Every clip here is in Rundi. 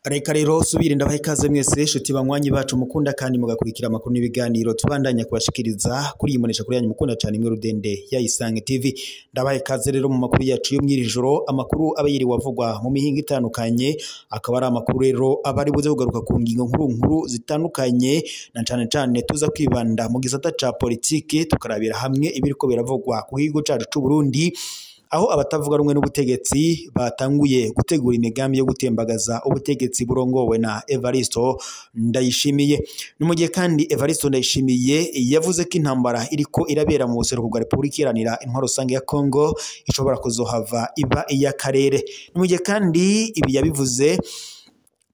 Reka rero subira ndabaha ikaze mwese shuti banywanyi bacu mukunda kandi mugakurikira amakuru n'ibiganiro tubandanya kubashikiriza kuri imunesha kuri yanyu mukunda cyane imwe rudende ya Isange TV. Ndabaha ikaze rero mu makuru yacu yo mwirijoro, amakuru abayiri wavugwa mu mihinga itandukanye, akaba ari amakuru rero abari buze kugaruka ku ngingo nkuru zitandukanye, na cyane tuza kwibanda mu gisata ca politike tukarabira hamwe ibiriko biravugwa ku gihugu cacu c'u Burundi, aho abatavuga rumwe n'ubutegetsi batanguye gutegura imigambi yo gutembagaza ubutegetsi burongowe na Evaristo Ndayishimiye. Ni mu gihe kandi Evaristo Ndayishimiye yavuze ko intambara iriko irabera mu buseruko bwa Repubulika Iharanira Intwaro Rusange ya Kongo ishobora kuzohava iba iy'akarere. Ni mu gihe kandi ibi yabivuze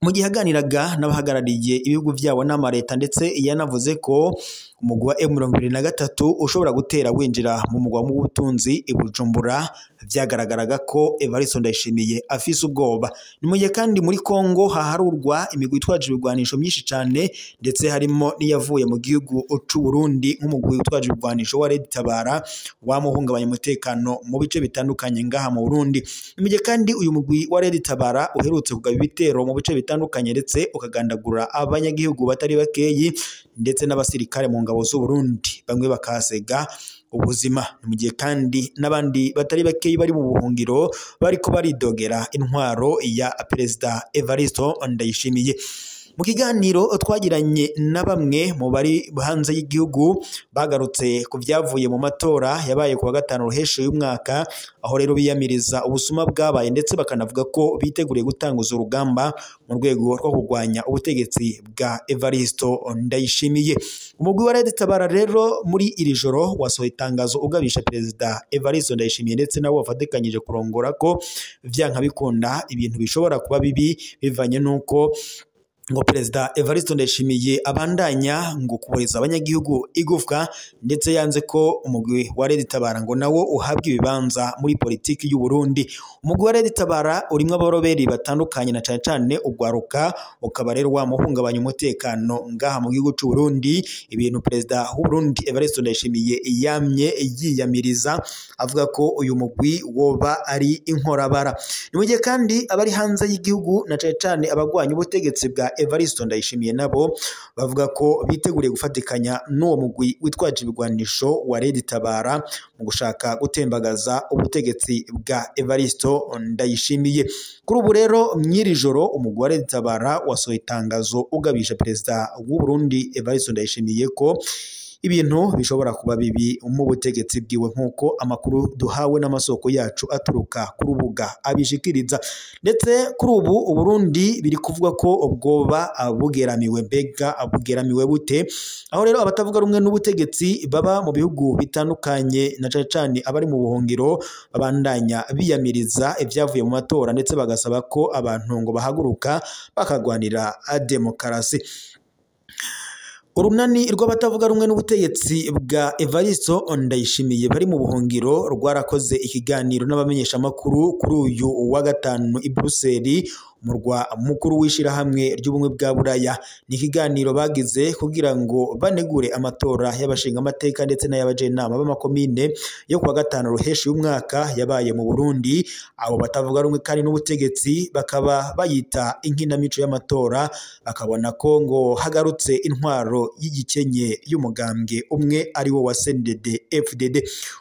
mu gihe aganiraga n'abahagarariye ibihugu byabo n'amareta, ndetse yanavuze ko umugwa wa M23 ushobora gutera winjira mu mugwa mu butunzi i Bujumbura. Vyagaragaraga ko Evaristo Ndayishimiye afise ubwoba. Ni mu gihe kandi muri Kongo haharurwa imigwi itwaje ibigwanisho myinshi cyane, ndetse harimo n'iyavuye mu gihugu c'u Burundi nk'umugwi utwaje ibigwanisho wa Red Tabara wamuhungabanya umutekano mu bice bitandukanye ngaha mu Burundi. Ni mu gihe kandi uyu mugwi wa Red Tabara uherutse kugaba ibitero mu bice bitandukanye, ndetse ukagandagura abanyagihugu batari bakeyi ndetse n'abasirikare mu ngabo z'u Burundi, bamwe bakasega ubuzima. Ni mu gihe kandi n'abandi batari bakeyi bari mu buhungiro bariko baridogera intwaro ya Perezida Evaristo Ndayishimiye. Mu kiganiro twagiranye na bamwe mu bari hanze y'igihugu bagarutse ku vyavuye mu matora yabaye ku wa gatanu ruheshe y'umwaka, aho rero biyamiriza ubusuma bwabaye, ndetse bakanavuga ko biteguriye gutanguza urugamba mu rwego rwo kurwanya ubutegetsi bwa Evaristo Ndayishimiye. Umugwi wa Red Tabara rero muri iri joro wasohoye itangazo ugabisha Perezida Evaristo Ndayishimiye ndetse nabo bafatikanyije kurongora ko vyanka bikunda ibintu bishobora kuba bibi bivanye nuko ngo Perezida Evaristo Ndayishimiye abandanya ngo kuboreza abanyagihugu igufwa, ndetse yanze ko umugwi wa Red Tabara ngo nawo uhabwa ibibanza muri politiki y'u Burundi. Umugwi wa Red Tabara urimo abaroberi batandukanye, na cyane ugwaruka, ukaba rero wamuhungabanya umutekano ngaha mu gihugu c'u Burundi, ibintu Perezida w'u Burundi Evaristo Ndayishimiye yamye yiyamiriza avuga ko uyu mugwi woba ari inkorabara. Ni mu gihe kandi abari hanze y'igihugu, na cyane abagwanya ubutegetsi bwa Evaristo Ndayishimiye nabo bavuga ko biteguriye gufatikanya n'uwo mugwi witwaje ibigwanisho wa Red Tabara mu gushaka gutembagaza ubutegetsi bwa Evaristo Ndayishimiye. Kuri ubu rero mw'iri joro umugwi wa Red Tabara wasohoye itangazo ugabisha Perezida w'u Burundi Evaristo Ndayishimiye ko ibintu bishobora kuba bibi mu butegetsi bwiwe, nk'uko amakuru duhawe n'amasoko yacu aturuka ku rubuga abishikiriza. Ndetse kuri ubu u Burundi biri kuvuga ko ubwoba bugeramiwe. Mbega bugeramiwe bute? Aho rero abatavuga rumwe n'ubutegetsi baba mu bihugu bitandukanye, na cyane abari mu buhungiro, babandanya biyamiriza ivyavuye mu matora, ndetse bagasaba ko abantu ngo bahaguruka bakagwanira demokarasi. Urunani rw'abatavuga rumwe n'ubutegetsi bwa Evaristo Ndayishimiye bari mu buhungiro rwarakoze ikiganiro n'abamenyesha makuru kuri uyu wa gatanu i Bruxelles, umurwa mukuru w'ishirahamwe ry'ubumwe bwa Buraya. Ni ikiganiro bagize kugira ngo banegure amatora y'abashinga amateka ndetse n'ayabajenama b'amakomine yo kuwa gatanu ruheshi y'umwaka yabaye mu Burundi. Abo batavuga rumwe kandi n'ubutegetsi bakaba bayita inkinamico y'amatora, bakabona ko ngo hagarutse intwaro y'igikenye y'umugambwe umwe ari wo wa CNDD-FDD.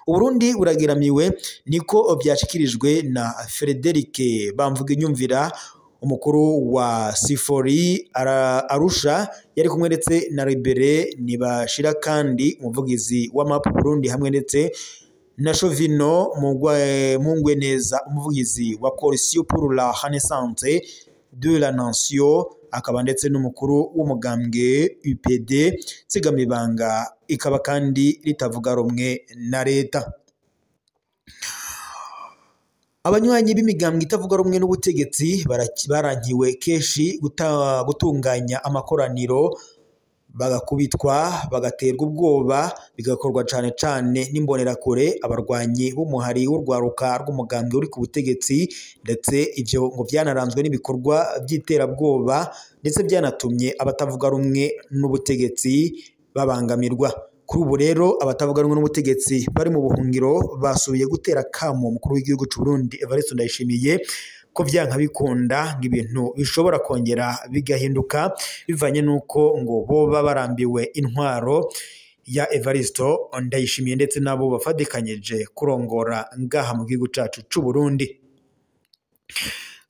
Uburundi burageramiwe, niko byashikirijwe na Frederic Bamvuginyumvira, umukuru wa Sifori Arusha, yari kumwe ndetse na Libere Nibashira kandi umuvugizi wa MAP Burundi, hamwe ndetse na Shovino Mungweneza, umuvugizi wa Coalition pour la Renaissance de la Nation, akaba ndetse n'umukuru w'umugambwe UPD Tsigamibanga, ikaba kandi ritavuga rumwe na leta. Abanywanyi b'imigambwe itavuga rumwe n'ubutegetsi barankiwe keshi gutunganya amakoraniro, bagakubitwa, bagaterwa ubwoba, bigakorwa cane n'imbonerakure, abarwanyi b'umuhari w'urwaruka rw'umugambwe uri ku butegetsi, ndetse ivyo ngo vyanaranzwe n'ibikorwa by'iterabwoba, ndetse byanatumye abatavuga rumwe n'ubutegetsi babangamirwa. Kuri ubu rero abatavuga rumwe n'ubutegetsi bari mu buhungiro basubiye gutera kamo umukuru w'igihugu cy'u Burundi Evariste Ndayishimiye ko vyanka bikunda ng'ibintu bishobora kongera bigahinduka bivanye nuko ngo boba barambiwe intwaro ya Evariste Ndayishimiye ndetse nabo bafadikanyeje kurongora ngaha mu gihugu cacu c'u Burundi.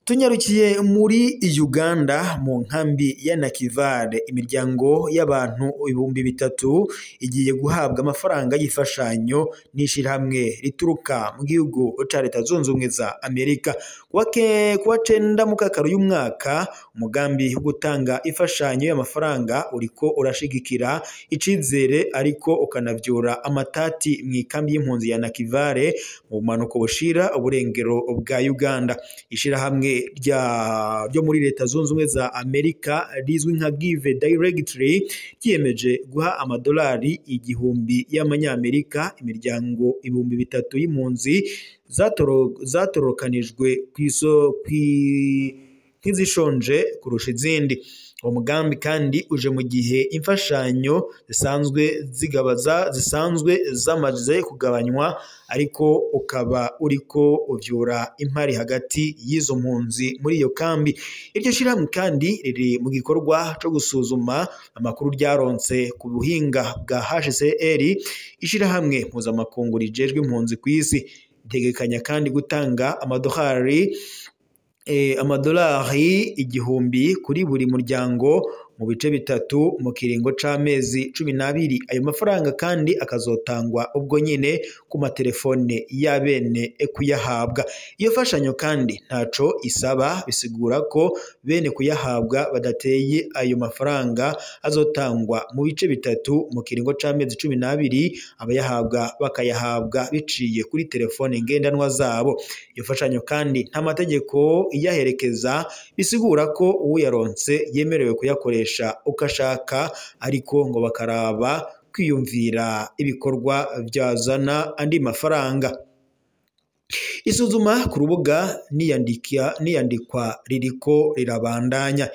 Tunyarukiye muri Uganda mu nkambi ya Nakivale, imiryango y'abantu 3,000 igiye guhabwa amafaranga y'ifashanyo n'ishirahamwe rituruka mu gihugu ca Leta Zunze Ubumwe za Amerika. Kuwa 9 mukakaro y'umwaka, umugambi wo gutanga ifashanyo y'amafaranga uriko urashigikira icizere ariko ukanavyura amatati mu ikambi y'impunzi ya Nakivale mu bumanuko bushira uburengero bwa Uganda. Ishirahamwe ryo muri Leta Zunze Ubumwe za Amerika rizwi nka Give Directly ryiyemeje guha amadolari 1,000 y'amanyamerika imiryango 3,000 y'impunzi zatorokanijwe nk'izishonje kurusha izindi. Uwo mugambi kandi uje mu gihe imfashanyo zisanzwe zamaze kugabanywa, ariko ukaba uriko uvyura impari hagati y'izo mpunzi muri iyo kambi. Iryo shirahamwe kandi riri mu gikorwa co gusuzuma amakuru ryaronse ku buhinga bwa HCR, ishirahamwe mpuzamakungu rijejwe impunzi kw'isi. Itegekanya kandi gutanga amadolari 1,000 kuri buri muryango mu bice bitatu mu kiringo c'amezi 12. Ayo mafaranga kandi akazotangwa ubwo nyene ku matelefone y'abene kuyahabwa. Iyo fashanyo kandi ntaco isaba, bisigura ko bene kuyahabwa badateye ayo mafaranga azotangwa mu bice bitatu mu kiringo c'amezi 12, abayahabwa bakayahabwa biciye kuri telefone ngendanwa zabo. Iyo fashanyo kandi nta mategeko iyaherekeza, bisigura ko uyaronse yemerewe kuyakoresha ukashaka, ariko ngo bakaraba kwiyumvira ibikorwa byazana andi mafaranga. Isuzuma ku rubuga niyandikwa ririko rirabandanya.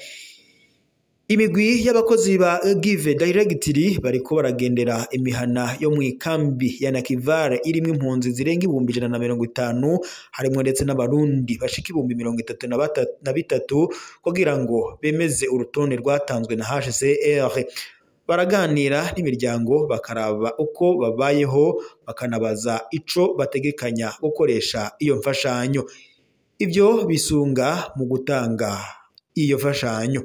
Imigwi y'abakozi ba Give Directly bariko baragendera imihana yo mu ikambi ya Nakivale irimwe impunzi zirenga 150, harimo ndetse n'abarundi bashika 33 kugira ngo bemeze urutonde rwatanzwe na HCR. Baraganira n'imiryango bakaraba uko babayeho, bakanabaza ico bategekanya gukoresha iyo mfashanyo. Ivyo bisunga mu gutanga iyo fashanyo.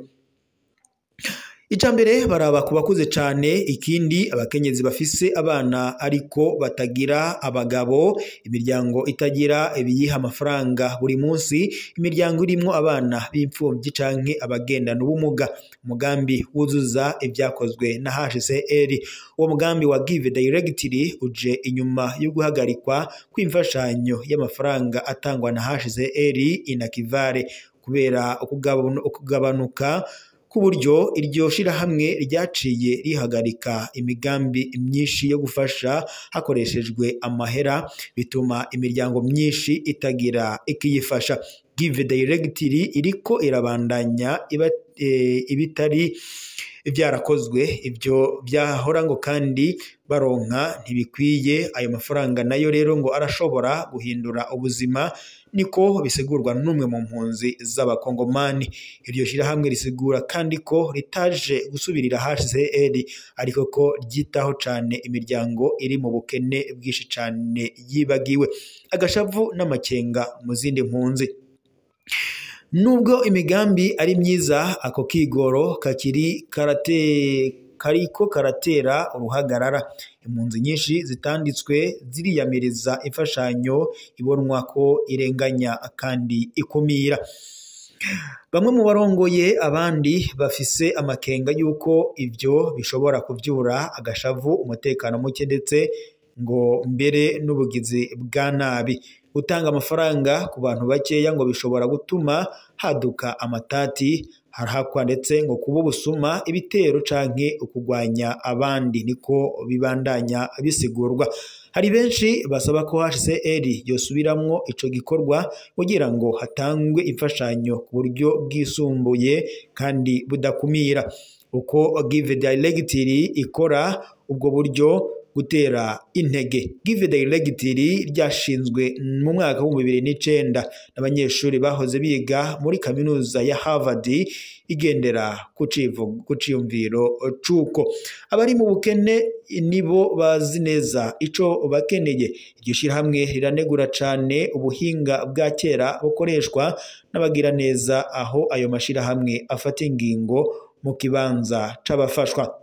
Icambere baraba kubakuze cane, ikindi abakenyezi bafise abana ariko batagira abagabo, imiryango itagira ibiyiha amafaranga buri munsi, imiryango irimwo abana b'imfuvyi canke abagendana ubumuga. Umugambi wuzuza ibyakozwe na HCR. Uwo mugambi wa Give Directly uje inyuma yo guhagarikwa kw'imfashanyo y'amafaranga atangwa na HCR Nakivale kubera ukugabanuka kuburyo iryo shirahamwe ryaciye rihagarika imigambi myinshi yo gufasha hakoreshejwe amahera, bituma imiryango myinshi itagira ikiyifasha. Give Directly iriko irabandanya ibitari byarakozwe, ibyo byahora ngo kandi baronka ntibikwiye. Ayo mafaranga nayo rero ngo arashobora guhindura ubuzima, niko bisigurwa n'umwe mu mpunzi z'abakongomani. Iryo shirahamwe risigura kandi ko ritaje gusubirira HCR, ariko ko ryitaho cane imiryango iri mu bukene bwinshi cane yibagiwe. Agashavu n'amakenga mu zindi mpunzi. Nubwo imigambi ari myiza, ako kigoro kariko karatera uruhagarara. Impunzi nyinshi zitanditswe ziriyamiriza imfashanyo ibonwa ko irenganya kandi ikumira. Bamwe mu barongoye abandi bafise amakenga yuko ivyo bishobora kuvyura agashavu, umutekano muke ndetse ngo mbere n'ubugizi bwa nabi. Gutanga amafaranga ku bantu bakeya ngo bishobora gutuma haduka amatati, harahakwa ndetse ngo kuba ubusuma, ibitero canke ukugwanya abandi, niko bibandanya bisigurwa. Hari benshi basaba ko HCR yosubiramwo ico gikorwa kugira ngo hatangwe imfashanyo ku buryo bwisumbuye kandi budakumira. uko Give Directory ikora ubwo buryo gutera intege. Give Directory ryashinzwe mu mwaka wa 2009 n'abanyeshuri bahoze biga muri kaminuza ya Harvard igendera ku ciyumviro cuko abari mu bukene nibo bazi neza ico bakeneye. Iryo shirahamwe riranegura cane ubuhinga bwa kera bukoreshwa n'abagira neza aho ayo mashirahamwe afata ingingo mu kibanza c'abafashwa.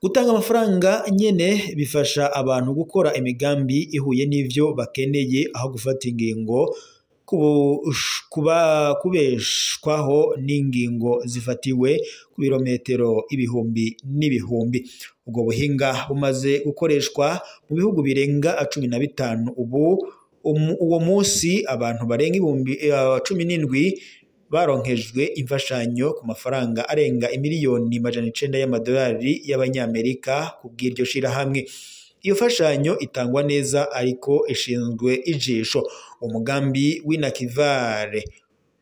Gutanga amafaranga nyene bifasha abantu gukora imigambi ihuye n'ivyo bakeneye aho gufata ingingo kubeshwaho n'ingingo zifatiwe ku birometero ibihumbi n'ibihumbi. Ubwo buhinga bumaze gukoreshwa mu bihugu birenga 15 ubu. Uwo munsi abantu barenga ibihumbi 17 baronkejwe imfashanyo ku mafaranga arenga imiliyoni 900 y'amadolari y'abanyamerika kubw'iryo shirahamwe. Iyo fashanyo itangwa neza ariko ishinzwe ijisho. Umugambi w'Inakivare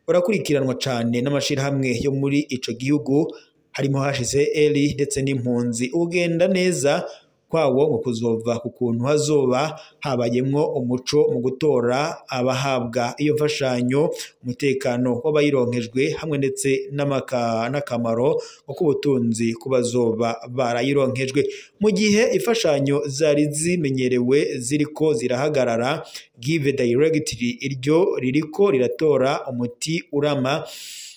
urakurikiranwa cane n'amashirahamwe yo muri ico gihugu harimo HCR ndetse n'impunzi. Ugenda neza kwawo ngo kuzova ku kuntu hazoba habayemwo umuco mu gutora abahabwa iyo mfashanyo, umutekano w'abayironkejwe hamwe ndetse n'akamaro k'ubutunzi kubazoba barayironkejwe. Mu gihe ifashanyo zari zimenyerewe ziriko zirahagarara, Give Directory iryo ririko riratora umuti urama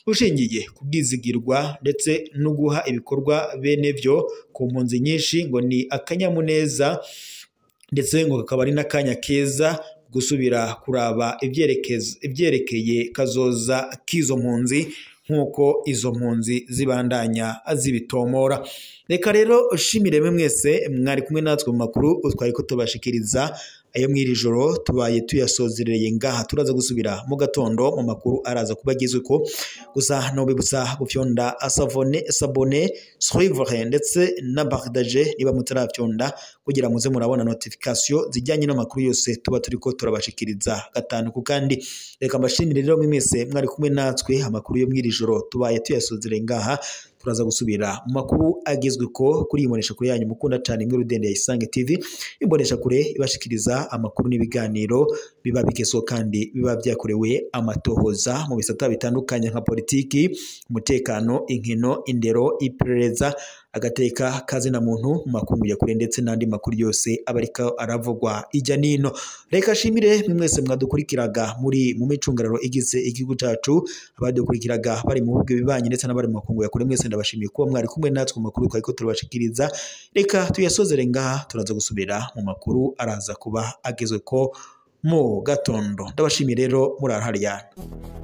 ushingiye kubwizigirwa ndetse no guha ibikorwa bene vyo ku mpunzi nyinshi ngo ni akanyamuneza ndetse ngo kakaba ari n'akanya keza gusubira kuraba ivyerekeye kazoza k'izo mpunzi nk'uko izo mpunzi zibandanya zibitomora. Reka rero shimire mwese mwari kumwe natwe mu makuru twariko tubashikiriza ayo mwiri joro tubaye tuyasozereye ngaha. Turaza gusubira mu gatondo mu makuru araza kubagizwe ko gusa no bibutsa gufyonda s'abonner suivre ndetse na partager niba mutarafyonda kugira muze murabona notification zijyanye n'amakuru yose tuba turiko turabashikiriza gatanu ku kandi. Reka mbashimire rero mwese mwari kumwe natwe amakuru yo mwiri joro tubaye tuyasozereye ngaha. Turaza gusubira mu makuru agizwe ko kuri imonesha kuri yanyu mukunda cyane muri Rudende ya Isange TV. Imbonesha kure ibashikiriza amakuru n'ibiganiro biba bigezo kandi biba byakorewe amatohoza mu bisata bitandukanye nka politiki, umutekano, inkino, indero, iperereza, agateka kazi na muntu mu makungu ya kure ndetse n'andi makuru yose abarika aravugwa ijya nino. Reka shimire mwese mwadukurikiraga muri mu micungararo igize igihugu cyacu, abadukurikiraga bari mu bihugu bibanye ndetse n'abari mu makungu ya kure mwese ndabashimiye kuba mwari kumwe natwe mu makuru twariko turabashikiriza. Reka tuyasozere ngaha, turaza gusubira mu makuru araza kuba agezwe ko mu gatondo. Ndabashimiye rero muri ahari yana.